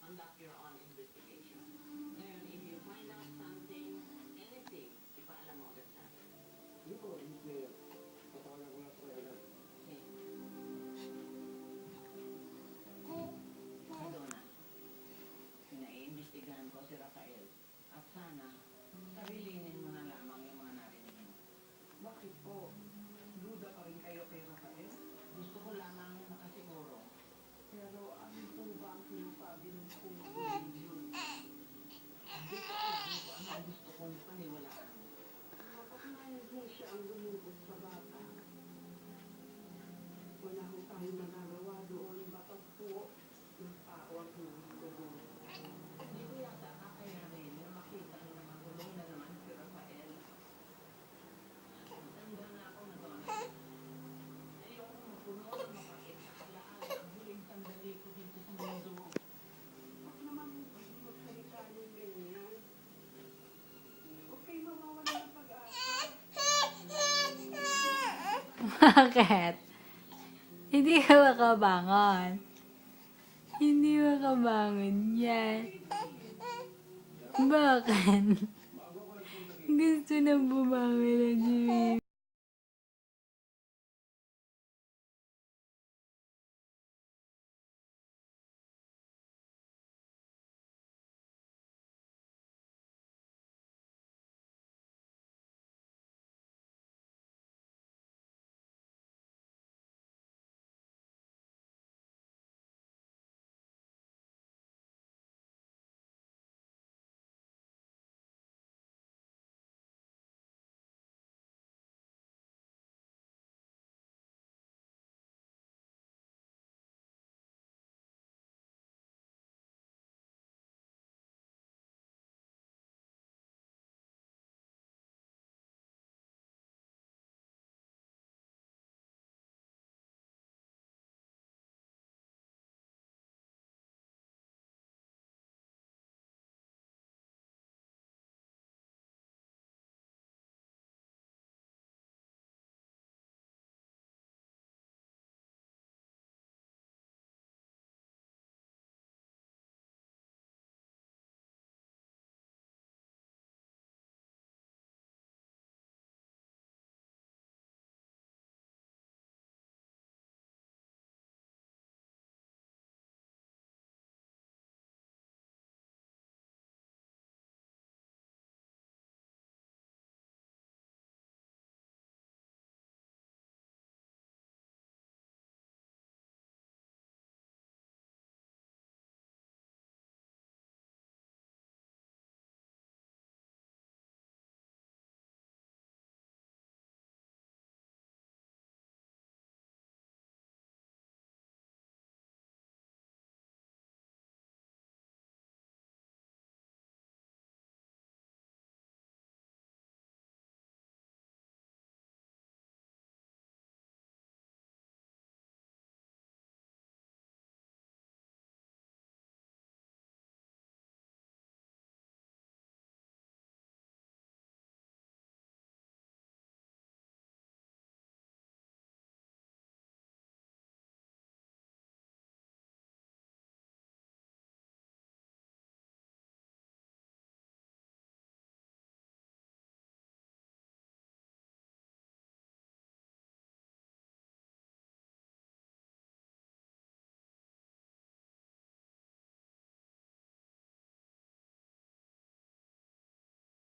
conduct your own investigation. Ngayon, if you find out something, anything, ipaalam mo agad sa akin. Hindi po, Miss Mayor. Patawagan ko na po kayo agad. Okay. Madonna, pinaiimbestigahan ko si Rafael. At sana, sarilinin mo na lamang yung mga narinig mo. Bakit po? Duda pa rin kayo kay Rafael? Gusto ko lamang makasiguro. Pero ano po ba ang sinasabi ng kung video? Hindi ko alam kung ano ang gusto kong paniwalaan. Mapaknayan mo siya ang lumubog sa bata. Wala ho tayong nagagawa doon. Batas po ng tawag ng gano'n. Hindi ko yata kakayanin na makita na nakakulong na naman si Rafael. Tanda na ako na doon. Ayoko mapuno na mapakit sa kalaan ang huling sandali ko dito sa mundo. Huwag naman magsalita ng ganyan. Huwag kayo mawawalan ng pag-asa. Bakit? Hindi ka makabangon. Hindi makabangon yan. Bakit? Gusto na bumangon na si Mimi.